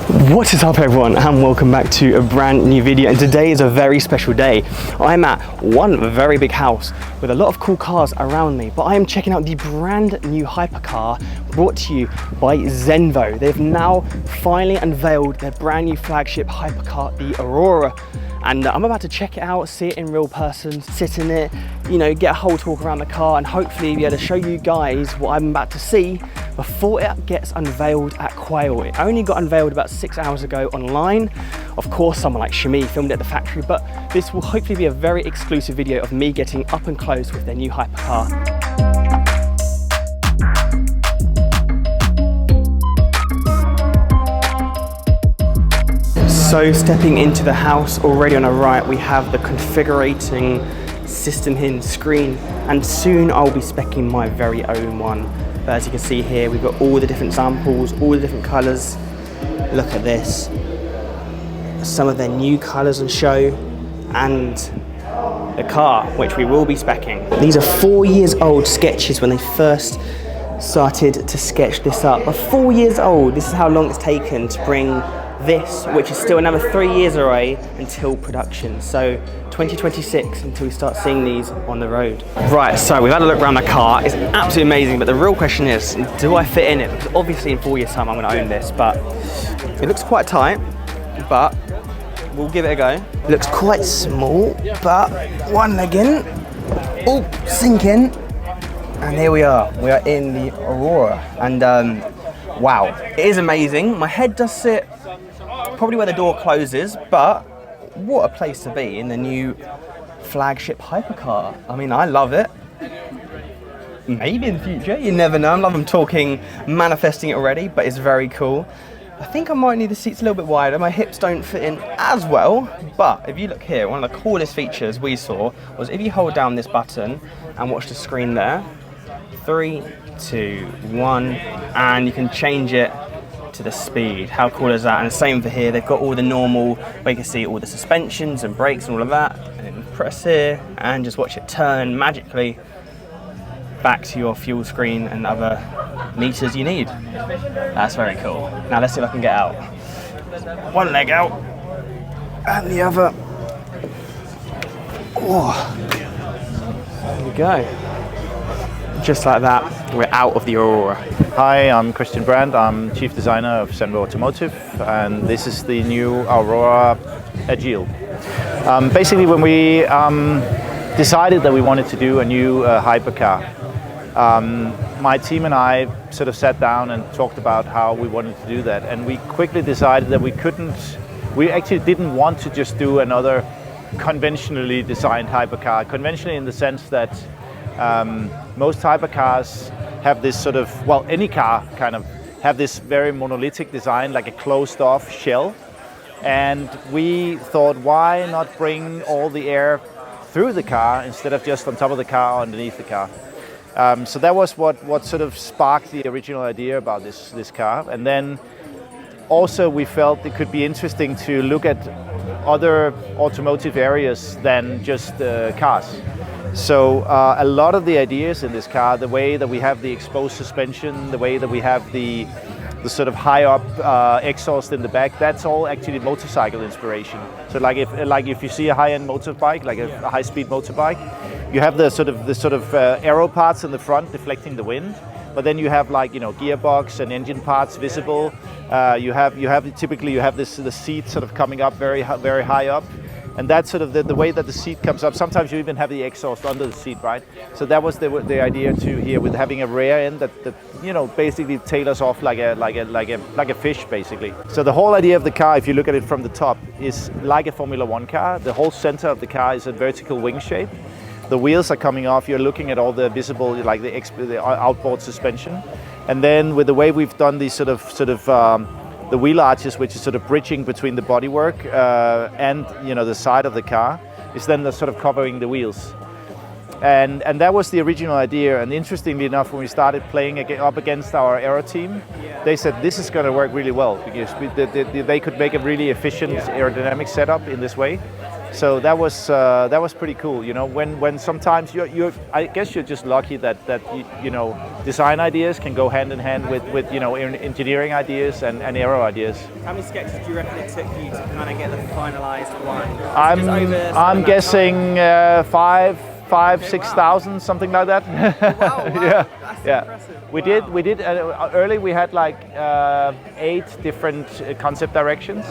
What is up everyone, and welcome back to a brand new video. And today is a very special day. I'm at one very big house with a lot of cool cars around me, but I am checking out the brand new hypercar brought to you by Zenvo. They've now finally unveiled their brand new flagship hypercar, the Aurora. And I'm about to check it out, see it in real person, sit in it, you know, get a whole talk around the car, and hopefully be able to show you guys what I'm about to see before it gets unveiled at Quail. It only got unveiled about 6 hours ago online. Of course, someone like Shami filmed it at the factory, but this will hopefully be a very exclusive video of me getting up and close with their new hypercar. So stepping into the house, already on the right, we have the configurating system hinge screen, and soon I'll be speccing my very own one. But as you can see here, we've got all the different samples, all the different colors. Look at this. Some of their new colors on show, and the car, which we will be speccing. These are 4 years old sketches when they first started to sketch this up. But 4 years old, this is how long it's taken to bring this, which is still another 3 years away until production. So 2026 until we start seeing these on the road. Right, so we've had a look around the car. It's absolutely amazing, but the real question is, do I fit in it? Because obviously in 4 years time I'm going to own this, but it looks quite tight, but we'll give it a go. It looks quite small, but one leg in, oh, sink in, and here we are. We are in the Aurora, and wow, it is amazing. My head does sit probably where the door closes, but what a place to be in the new flagship hypercar. I mean, I love it. Maybe in the future, you never know. I'm talking, manifesting it already, but it's very cool. I think I might need the seats a little bit wider. My hips don't fit in as well, but if you look here, one of the coolest features we saw was if you hold down this button and watch the screen there, 3, 2, 1, and you can change it to the speed. How cool is that? And the same for here, they've got all the normal, where you can see all the suspensions and brakes and all of that, and then press here and just watch it turn magically back to your fuel screen and other meters you need. That's very cool. Now let's see if I can get out. One leg out and the other. Oh, there we go. Just like that, we're out of the Aurora. Hi, I'm Christian Brandt. I'm Chief Designer of Zenvo Automotive, and this is the new Aurora Agil. Basically, when we decided that we wanted to do a new hypercar, my team and I sort of sat down and talked about how we wanted to do that, and we quickly decided that we actually didn't want to just do another conventionally designed hypercar. Conventionally in the sense that most hypercars have this sort of, well, any car kind of have this very monolithic design, like a closed off shell. And we thought, why not bring all the air through the car instead of just on top of the car or underneath the car? So that was what sort of sparked the original idea about this car. And then also we felt it could be interesting to look at other automotive areas than just cars. So a lot of the ideas in this car, the way that we have the exposed suspension, the way that we have the sort of high up exhaust in the back, that's all actually motorcycle inspiration. So like if you see a high-end motorbike, like a high-speed motorbike, you have the sort of aero parts in the front deflecting the wind, but then you have, like, you know, gearbox and engine parts visible. Typically you have the seat sort of coming up very high up. And that's sort of the way that the seat comes up. Sometimes you even have the exhaust under the seat, right? So that was the idea too here, with having a rear end that you know, basically tailors off like a fish, basically. So the whole idea of the car, if you look at it from the top, is like a Formula 1 car. The whole center of the car is a vertical wing shape. The wheels are coming off. You're looking at all the visible, like the outboard suspension, and then with the way we've done these sort of the wheel arches, which is sort of bridging between the bodywork and, you know, the side of the car, is then sort of covering the wheels. And that was the original idea. And interestingly enough, when we started playing up against our aero team, they said this is going to work really well, because they could make a really efficient aerodynamic setup in this way. So that was pretty cool. You know, when sometimes I guess you're just lucky that you know, design ideas can go hand in hand with you know, engineering ideas and aero ideas. How many sketches do you reckon it took you to kind of get the finalized one? I'm guessing 6,000, something like that. Wow, Yeah, that's yeah. impressive. We did early. We had like 8 different concept directions.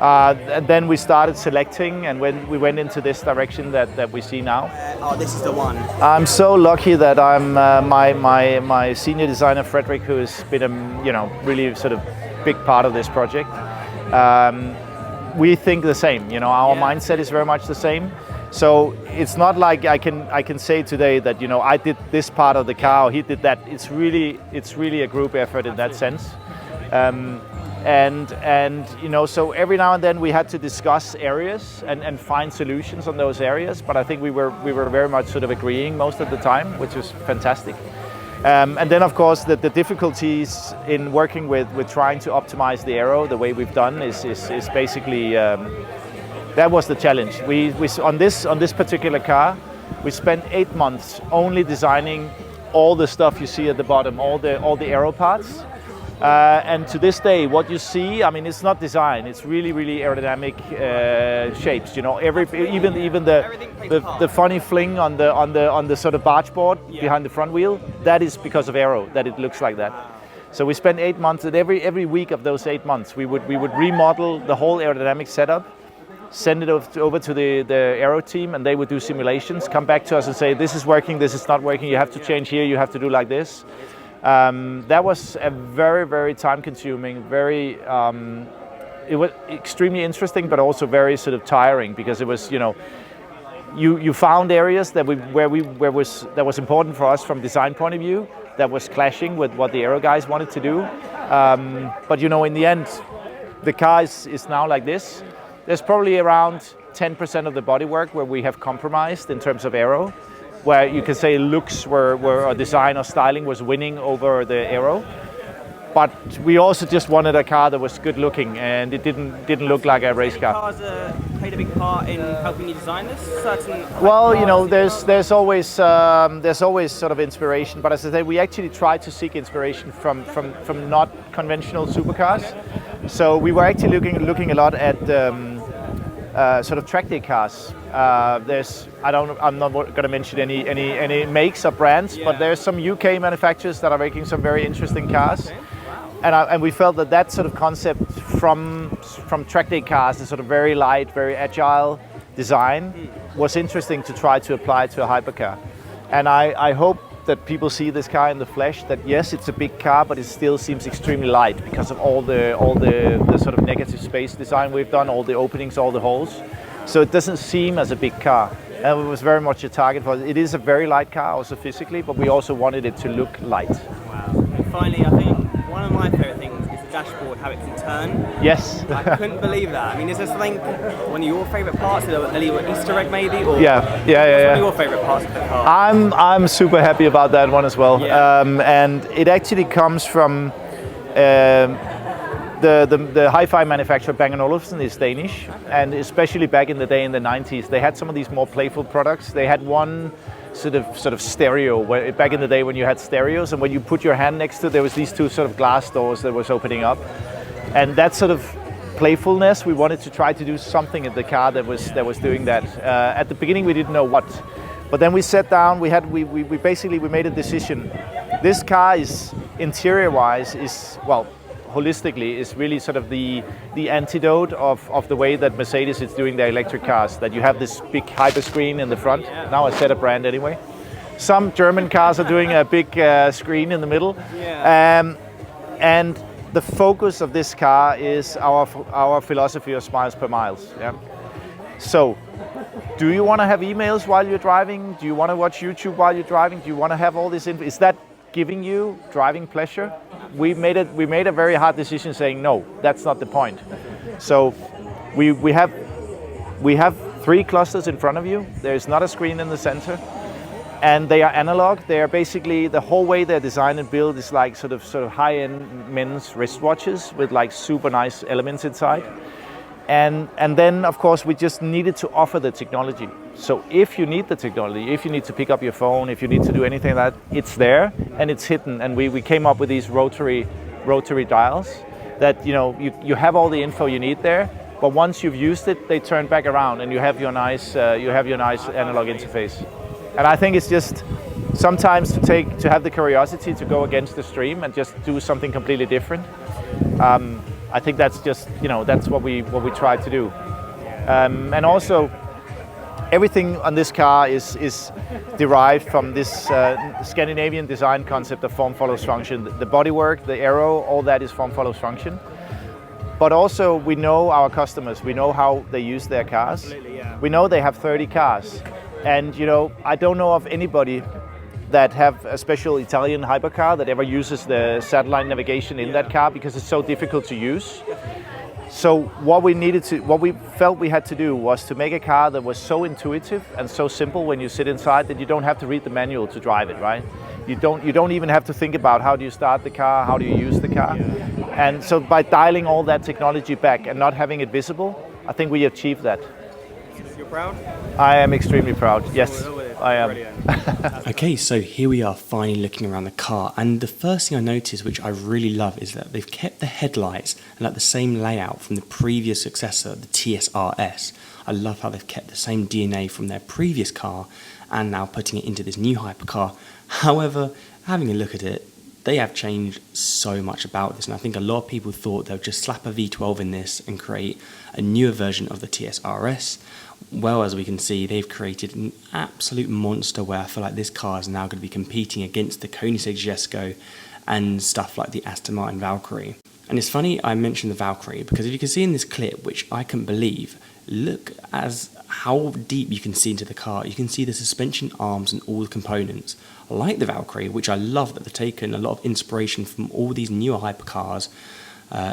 And then we started selecting, and when we went into this direction that we see now. Oh, this is the one. I'm so lucky that I'm my senior designer Frederick, who has been a you know, really sort of big part of this project. We think the same. You know, our mindset is very much the same. So it's not like I can say today that, you know, I did this part of the car or he did that. It's really a group effort in that sense. And you know, so every now and then we had to discuss areas and find solutions on those areas. But I think we were very much sort of agreeing most of the time, which was fantastic. And then of course the difficulties in working with trying to optimize the aero the way we've done is basically. That was the challenge. We on this particular car, we spent 8 months only designing all the stuff you see at the bottom, all the aero parts. And to this day, what you see, I mean, it's not design. It's really aerodynamic shapes. You know, even the funny fling on the sort of barge board behind the front wheel. That is because of aero that it looks like that. So we spent 8 months, and every week of those 8 months, we would remodel the whole aerodynamic setup, send it over to the aero team, and they would do simulations, come back to us and say, this is working, this is not working, you have to change here, you have to do like this. That was a very time consuming, it was extremely interesting, but also very sort of tiring, because it was, you know, you found areas that was important for us from design point of view, that was clashing with what the aero guys wanted to do. But you know, in the end, the car is now like this. There's probably around 10% of the bodywork where we have compromised in terms of aero, where you can say looks or design or styling was winning over the aero. But we also just wanted a car that was good looking, and it didn't look like a race car. Cars played a big part in helping you design this. Well, you know, there's always sort of inspiration, but as I say, we actually tried to seek inspiration from not conventional supercars. So we were actually looking a lot at sort of track day cars. I'm not going to mention any makes or brands, but there's some UK manufacturers that are making some very interesting cars. Okay. Wow. And we felt that sort of concept from track day cars, the sort of very light, very agile design, was interesting to try to apply to a hypercar. And I hope that people see this car in the flesh, that yes, it's a big car, but it still seems extremely light because of all the sort of negative space design we've done, all the openings, all the holes. So it doesn't seem as a big car. And it was very much a target for it. It is a very light car also physically, but we also wanted it to look light. Wow. And finally, I think one of my favorite things is the dashboard, how it can turn. Yes. I couldn't believe that. I mean, is there something, one of your favorite parts, a little Easter egg maybe? Or yeah. One of your favorite parts of the car? I'm super happy about that one as well. Yeah. And it actually comes from the hi-fi manufacturer Bang & Olufsen is Danish, and especially back in the day in the 90s, they had some of these more playful products. They had one sort of stereo, where back in the day when you had stereos, and when you put your hand next to it, there was these two sort of glass doors that was opening up. And that sort of playfulness, we wanted to try to do something in the car that was doing that. At the beginning we didn't know what, but then we sat down, we basically made a decision. This car is interior-wise holistically is really sort of the antidote of the way that Mercedes is doing their electric cars, that you have this big hyper screen in the front. Yeah. Now I said a brand anyway. Some German cars are doing a big screen in the middle. Yeah. And the focus of this car is our philosophy of smiles per miles. Yeah. So, do you want to have emails while you're driving? Do you want to watch YouTube while you're driving? Do you want to have all this info? Is that giving you driving pleasure? We made a very hard decision saying no, that's not the point. So we have 3 clusters in front of you. There's not a screen in the center, and they are analog. They are basically, the whole way they're designed and built is like sort of high-end men's wristwatches with like super nice elements inside. And then, of course, we just needed to offer the technology. So if you need the technology, if you need to pick up your phone, if you need to do anything like that, it's there and it's hidden. And we came up with these rotary dials that, you know, you have all the info you need there, but once you've used it, they turn back around and you have your nice analog interface. And I think it's just sometimes to have the curiosity to go against the stream and just do something completely different. I think that's just, you know, that's what we try to do. And also, everything on this car is derived from this Scandinavian design concept of form follows function. The bodywork, the aero, all that is form follows function. But also, we know our customers. We know how they use their cars. Absolutely, yeah. We know they have 30 cars, and you know, I don't know of anybody that have a special Italian hypercar that ever uses the satellite navigation in that car because it's so difficult to use. So what we felt we had to do was to make a car that was so intuitive and so simple when you sit inside that you don't have to read the manual to drive it, right? You don't even have to think about how do you start the car, how do you use the car. And so by dialing all that technology back and not having it visible, I think we achieved that. You're proud? I am extremely proud, yes. I am. Okay, so here we are finally looking around the car, and the first thing I noticed, which I really love, is that they've kept the headlights and like the same layout from the previous successor, the TSRS. I love how they've kept the same DNA from their previous car and now putting it into this new hypercar. However, having a look at it, they have changed so much about this, and I think a lot of people thought they'll just slap a V12 in this and create a newer version of the TSRS. Well, as we can see, they've created an absolute monster where I feel like this car is now going to be competing against the Koenigsegg Jesko and stuff like the Aston Martin Valkyrie. And it's funny I mentioned the Valkyrie because if you can see in this clip, which I couldn't believe, look as how deep you can see into the car. You can see the suspension arms and all the components. Like the Valkyrie, which I love that they've taken a lot of inspiration from all these newer hypercars,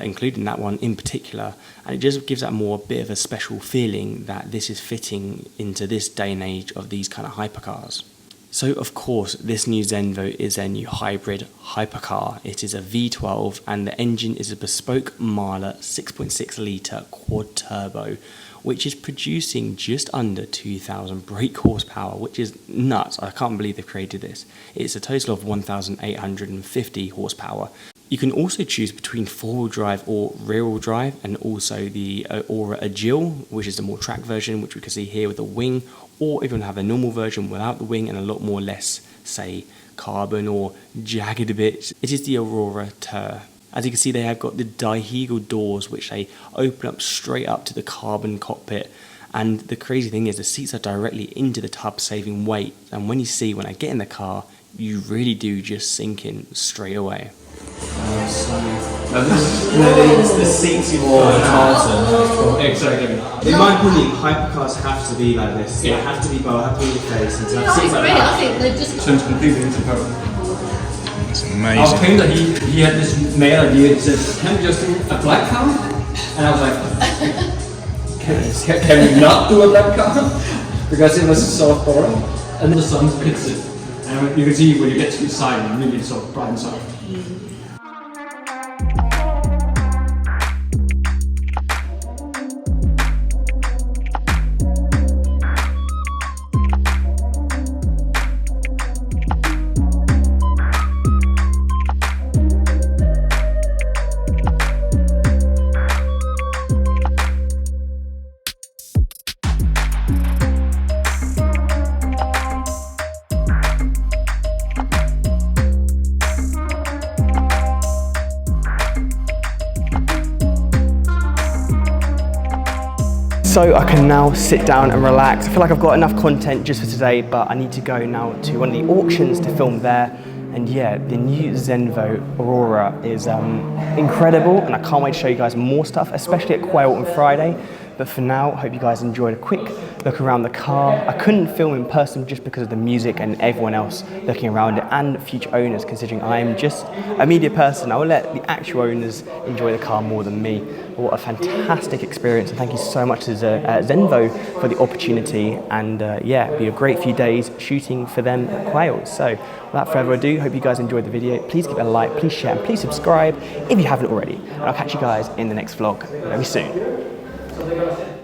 including that one in particular, and it just gives that more bit of a special feeling that this is fitting into this day and age of these kind of hypercars. So of course this new Zenvo is their new hybrid hypercar. It is a V12 and the engine is a bespoke Marla 6.6 litre quad turbo, which is producing just under 2,000 brake horsepower, which is nuts. I can't believe they've created this. It's a total of 1,850 horsepower. You can also choose between four-wheel drive or rear-wheel drive, and also the Aurora Agil, which is the more track version, which we can see here with the wing, or even have a normal version without the wing and a lot more less, say, carbon or jagged bits. It is the Aurora Tur. As you can see, they have got the dihedral doors, which they open up straight up to the carbon cockpit. And the crazy thing is the seats are directly into the tub, saving weight. And when I get in the car, you really do just sink in straight away. The seats for cars. Exactly. In my opinion, hypercars have to be like this. They have to be bold, have to be in your face, and to have seats like that. I think they're just turns completely into purple. It's Our amazing. painter, he had this mad idea. He said, "Can we just do a black car?" And I was like, "Can we not do a black car?" Because it was a soft border, and the sun hits it, and you can see when you get to the side, it really sort of brightens up. So I can now sit down and relax. I feel like I've got enough content just for today, but I need to go now to one of the auctions to film there. And yeah, the new Zenvo Aurora is incredible, and I can't wait to show you guys more stuff, especially at Quail on Friday. But for now, I hope you guys enjoyed a quick look around the car. I couldn't film in person just because of the music and everyone else looking around it, and future owners, considering I am just a media person. I will let the actual owners enjoy the car more than me. But what a fantastic experience, and thank you so much to Zenvo for the opportunity. And yeah, it'll be a great few days shooting for them at Quail. So without further ado, hope you guys enjoyed the video. Please give it a like, please share, and please subscribe if you haven't already. And I'll catch you guys in the next vlog very soon. So they're gonna fit